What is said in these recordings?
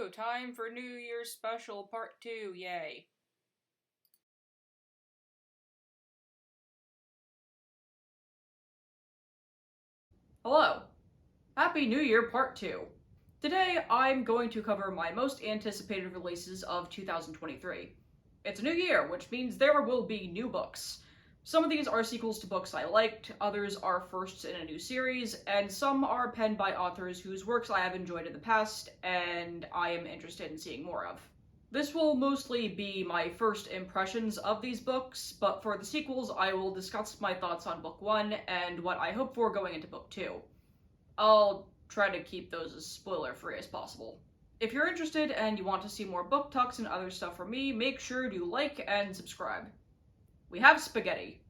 Woohoo! Time for New Year's Special Part 2, yay. Hello! Happy New Year Part 2! Today, I'm going to cover my most anticipated releases of 2023. It's a new year, which means there will be new books. Some of these are sequels to books I liked, others are firsts in a new series, and some are penned by authors whose works I have enjoyed in the past and I am interested in seeing more of. This will mostly be my first impressions of these books, but for the sequels I will discuss my thoughts on Book 1 and what I hope for going into Book 2. I'll try to keep those as spoiler-free as possible. If you're interested and you want to see more book talks and other stuff from me, make sure to like and subscribe. We have spaghetti.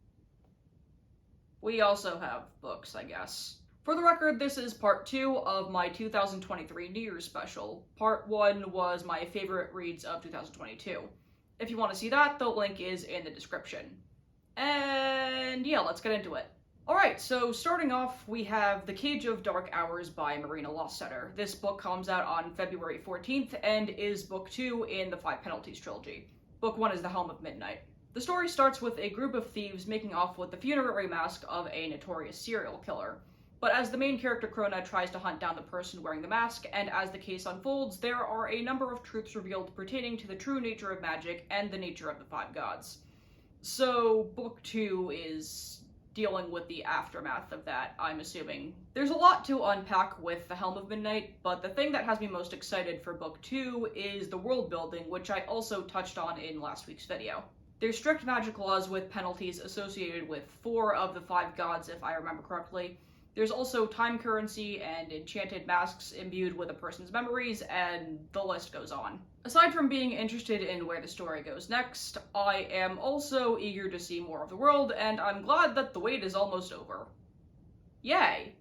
We also have books, I guess. For the record, this is part 2 of my 2023 New Year's special. Part 1 was my favorite reads of 2022. If you want to see that, the link is in the description. And yeah, let's get into it. Alright, so starting off, we have The Cage of Dark Hours by Marina Lostsetter. This book comes out on February 14th and is book 2 in the Five Penalties trilogy. Book 1 is The Helm of Midnight. The story starts with a group of thieves making off with the funerary mask of a notorious serial killer. But as the main character Krona tries to hunt down the person wearing the mask, and as the case unfolds, there are a number of truths revealed pertaining to the true nature of magic and the nature of the five gods. So, book 2 is dealing with the aftermath of that, I'm assuming. There's a lot to unpack with The Helm of Midnight, but the thing that has me most excited for book 2 is the world building, which I also touched on in last week's video. There's strict magic laws with penalties associated with 4 of the 5 gods, if I remember correctly. There's also time currency and enchanted masks imbued with a person's memories, and the list goes on. Aside from being interested in where the story goes next, I am also eager to see more of the world, and I'm glad that the wait is almost over. Yay!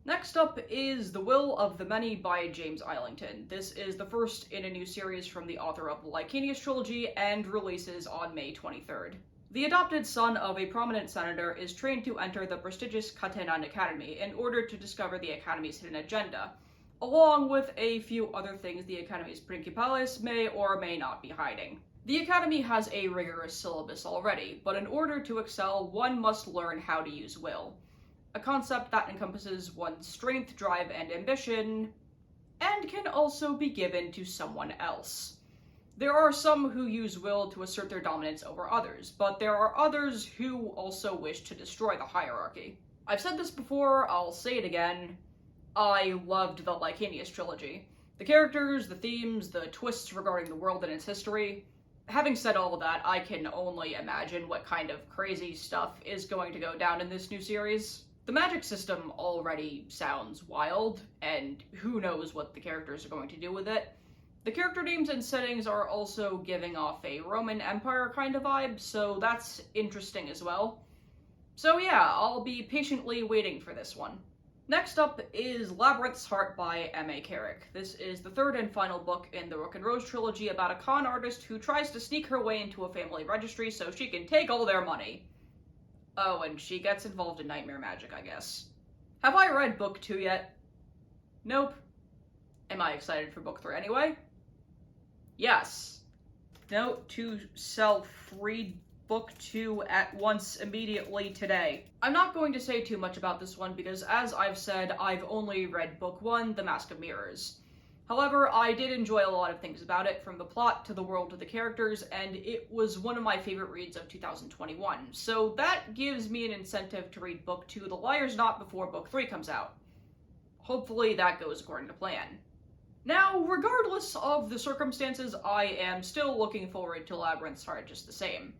Next up is The Will of the Many by James Islington. This is the first in a new series from the author of the Lycanius trilogy and releases on May 23rd. The adopted son of a prominent senator is trained to enter the prestigious Katenan Academy in order to discover the Academy's hidden agenda, along with a few other things the Academy's principales may or may not be hiding. The Academy has a rigorous syllabus already, but in order to excel, one must learn how to use will. A concept that encompasses one's strength, drive, and ambition, and can also be given to someone else. There are some who use will to assert their dominance over others, but there are others who also wish to destroy the hierarchy. I've said this before, I'll say it again. I loved the Lycanius trilogy. The characters, the themes, the twists regarding the world and its history. Having said all of that, I can only imagine what kind of crazy stuff is going to go down in this new series. The magic system already sounds wild, and who knows what the characters are going to do with it. The character names and settings are also giving off a Roman Empire kind of vibe, so that's interesting as well. So yeah, I'll be patiently waiting for this one. Next up is Labyrinths Heart by M.A. Carrick. This is the third and final book in the Rook and Rose trilogy about a con artist who tries to sneak her way into a family registry so she can take all their money. Oh, and she gets involved in nightmare magic, I guess. Have I read book 2 yet? Nope. Am I excited for book 3 anyway? Yes. Note to self, read book 2 at once immediately today. I'm not going to say too much about this one because, as I've said, I've only read book 1, The Mask of Mirrors. However, I did enjoy a lot of things about it, from the plot to the world to the characters, and it was one of my favorite reads of 2021. So that gives me an incentive to read book 2, The Liar's Knot, before book 3 comes out. Hopefully that goes according to plan. Now, regardless of the circumstances, I am still looking forward to Labyrinths Heart just the same.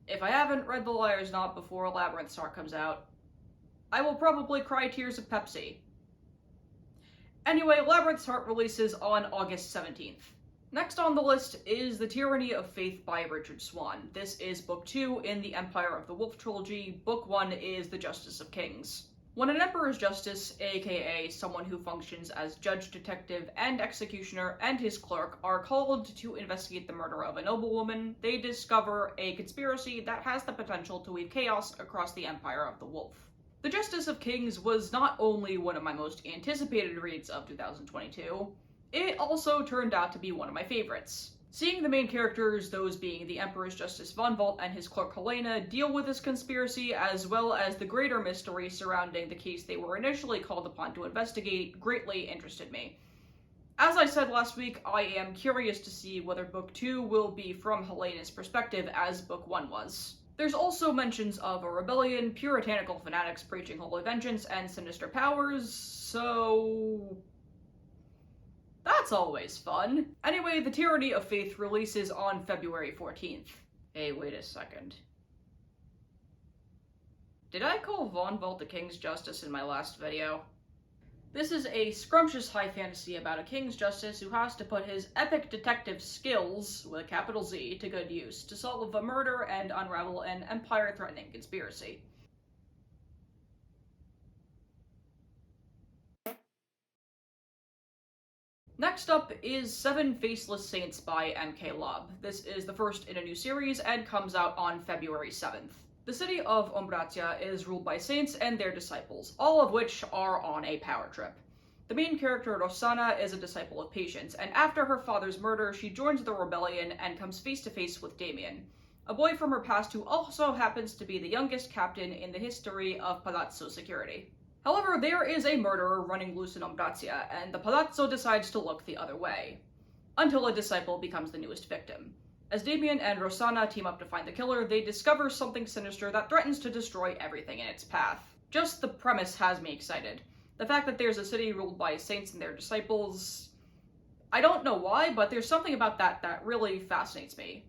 If I haven't read The Liar's Knot before Labyrinths Heart comes out, I will probably cry tears of Pepsi. Anyway, Labyrinths Heart releases on August 17th. Next on the list is The Tyranny of Faith by Richard Swan. This is book 2 in the Empire of the Wolf trilogy. Book 1 is The Justice of Kings. When an Emperor's Justice, aka someone who functions as judge, detective, and executioner, and his clerk are called to investigate the murder of a noblewoman, they discover a conspiracy that has the potential to weave chaos across the Empire of the Wolf. The Justice of Kings was not only one of my most anticipated reads of 2022, It also turned out to be one of my favorites. Seeing the main characters, those being the Emperor's Justice von Volt and his clerk Helena, deal with this conspiracy, as well as the greater mystery surrounding the case they were initially called upon to investigate, greatly interested me. As I said last week, I am curious to see whether Book 2 will be from Helena's perspective as Book 1 was. There's also mentions of a rebellion, puritanical fanatics preaching holy vengeance, and sinister powers, so that's always fun. Anyway, the Tyranny of Faith releases on February 14th. Hey, wait a second. Did I call Von Volt the King's Justice in my last video? This is a scrumptious high fantasy about a King's Justice who has to put his epic detective skills, with a capital Z, to good use to solve a murder and unravel an empire-threatening conspiracy. Next up is 7 Faceless Saints by M.K. Lob. This is the first in a new series and comes out on February 7th. The city of Umbratia is ruled by saints and their disciples, all of which are on a power trip. The main character, Rossana, is a disciple of Patience, and after her father's murder, she joins the rebellion and comes face to face with Damien, a boy from her past who also happens to be the youngest captain in the history of Palazzo Security. However, there is a murderer running loose in Umbratia, and the Palazzo decides to look the other way, until a disciple becomes the newest victim. As Damien and Rossana team up to find the killer, they discover something sinister that threatens to destroy everything in its path. Just the premise has me excited. The fact that there's a city ruled by saints and their disciples, I don't know why, but there's something about that really fascinates me.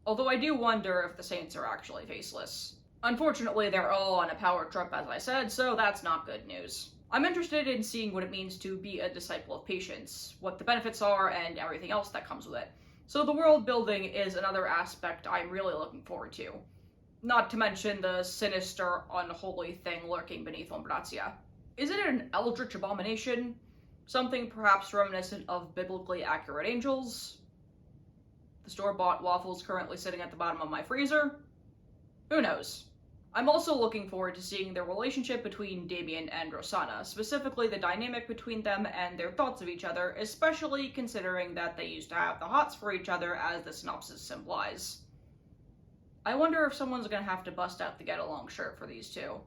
Although I do wonder if the saints are actually faceless. Unfortunately, they're all on a power trip, as I said, so that's not good news. I'm interested in seeing what it means to be a disciple of Patience, what the benefits are, and everything else that comes with it. So the world building is another aspect I'm really looking forward to. Not to mention the sinister, unholy thing lurking beneath Umbratia. Is it an eldritch abomination? Something perhaps reminiscent of biblically accurate angels? The store-bought waffles currently sitting at the bottom of my freezer? Who knows? I'm also looking forward to seeing the relationship between Damien and Rossana, specifically the dynamic between them and their thoughts of each other, especially considering that they used to have the hots for each other, as the synopsis implies. I wonder if someone's gonna have to bust out the get-along shirt for these two.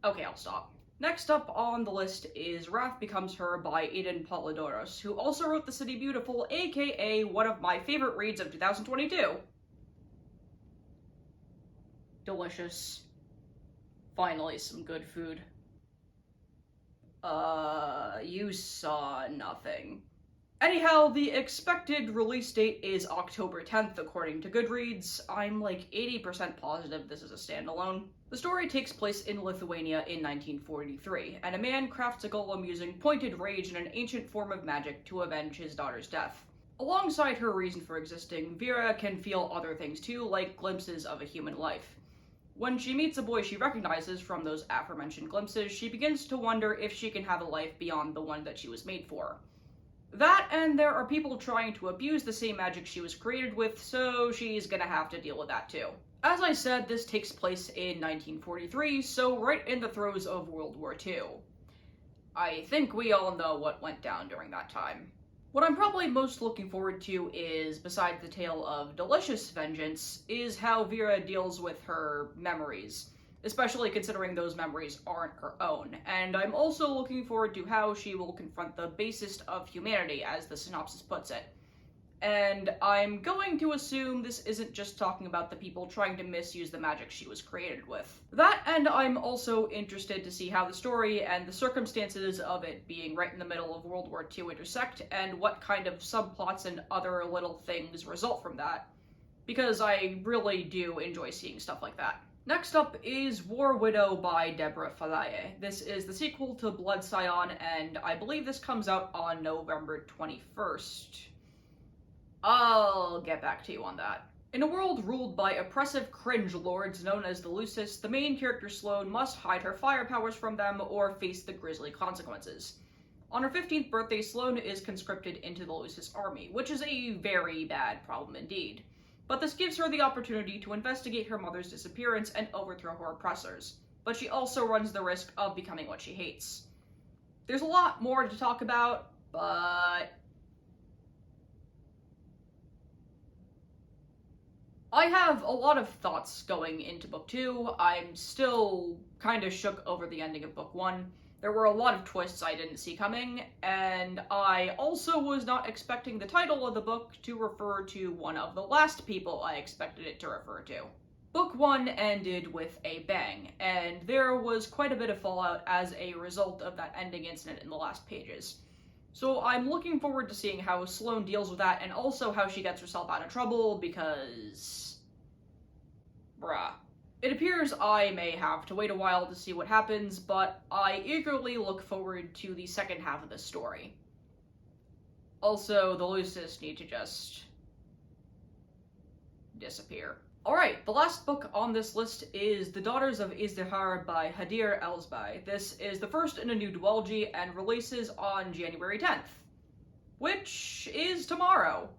Okay, I'll stop. Next up on the list is Wrath Becomes Her by Eden Polidoros, who also wrote The City Beautiful, aka one of my favorite reads of 2022. Delicious. Finally, some good food. You saw nothing. Anyhow, the expected release date is October 10th, according to Goodreads. I'm like 80% positive this is a standalone. The story takes place in Lithuania in 1943, and a man crafts a golem using pointed rage and an ancient form of magic to avenge his daughter's death. Alongside her reason for existing, Vera can feel other things too, like glimpses of a human life. When she meets a boy she recognizes from those aforementioned glimpses, she begins to wonder if she can have a life beyond the one that she was made for. That, and there are people trying to abuse the same magic she was created with, so she's gonna have to deal with that too. As I said, this takes place in 1943, so right in the throes of World War II. I think we all know what went down during that time. What I'm probably most looking forward to is, besides the tale of delicious vengeance, is how Vera deals with her memories, especially considering those memories aren't her own, and I'm also looking forward to how she will confront the basest of humanity, as the synopsis puts it. And I'm going to assume this isn't just talking about the people trying to misuse the magic she was created with. That, and I'm also interested to see how the story and the circumstances of it being right in the middle of World War II intersect, and what kind of subplots and other little things result from that. Because I really do enjoy seeing stuff like that. Next up is War Widow by Deborah Falaye. This is the sequel to Blood Scion, and I believe this comes out on November 21st. I'll get back to you on that. In a world ruled by oppressive cringe lords known as the Lucis, the main character Sloane must hide her fire powers from them or face the grisly consequences. On her 15th birthday, Sloane is conscripted into the Lucis army, which is a very bad problem indeed. But this gives her the opportunity to investigate her mother's disappearance and overthrow her oppressors. But she also runs the risk of becoming what she hates. There's a lot more to talk about, but I have a lot of thoughts going into book 2. I'm still kind of shook over the ending of book 1. There were a lot of twists I didn't see coming, and I also was not expecting the title of the book to refer to one of the last people I expected it to refer to. Book 1 ended with a bang, and there was quite a bit of fallout as a result of that ending incident in the last pages. So I'm looking forward to seeing how Sloane deals with that, and also how she gets herself out of trouble, because... bruh. It appears I may have to wait a while to see what happens, but I eagerly look forward to the second half of this story. Also, the Lucis need to just... disappear. Alright, the last book on this list is The Daughters of Isdehara by Hadir Elsbai. This is the first in a new duology and releases on January 10th. Which is tomorrow.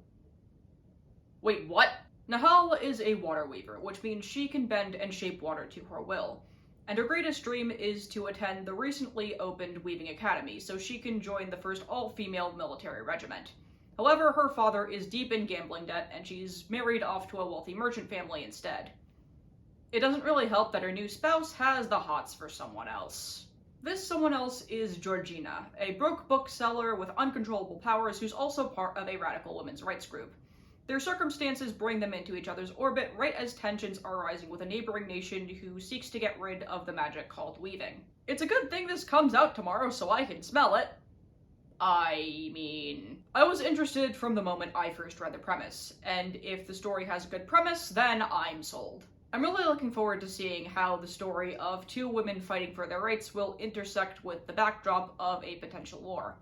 Wait, what? Nahal is a water weaver, which means she can bend and shape water to her will. And her greatest dream is to attend the recently opened Weaving Academy, so she can join the first all-female military regiment. However, her father is deep in gambling debt, and she's married off to a wealthy merchant family instead. It doesn't really help that her new spouse has the hots for someone else. This someone else is Georgina, a broke bookseller with uncontrollable powers who's also part of a radical women's rights group. Their circumstances bring them into each other's orbit right as tensions are rising with a neighboring nation who seeks to get rid of the magic called weaving. It's a good thing this comes out tomorrow so I can smell it. I was interested from the moment I first read the premise, and if the story has a good premise, then I'm sold. I'm really looking forward to seeing how the story of two women fighting for their rights will intersect with the backdrop of a potential war.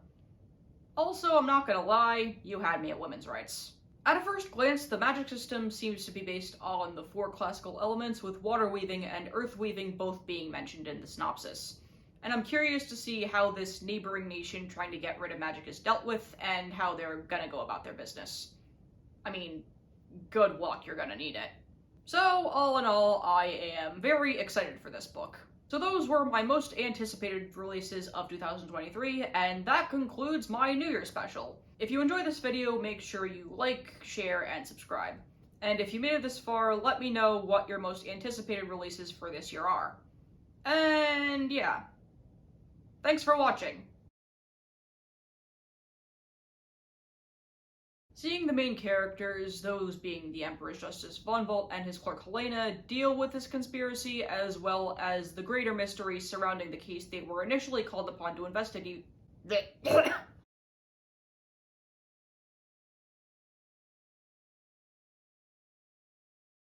Also, I'm not gonna lie, you had me at women's rights. At a first glance, the magic system seems to be based on the 4 classical elements, with water weaving and earth weaving both being mentioned in the synopsis. And I'm curious to see how this neighboring nation trying to get rid of magic is dealt with, and how they're gonna go about their business. I mean, good luck, you're gonna need it. So, all in all, I am very excited for this book. So those were my most anticipated releases of 2023, and that concludes my New Year special. If you enjoyed this video, make sure you like, share, and subscribe. And if you made it this far, let me know what your most anticipated releases for this year are. And yeah. Thanks for watching! Seeing the main characters, those being the Emperor's Justice Von Volt and his clerk Helena, deal with this conspiracy, as well as the greater mystery surrounding the case they were initially called upon to investigate.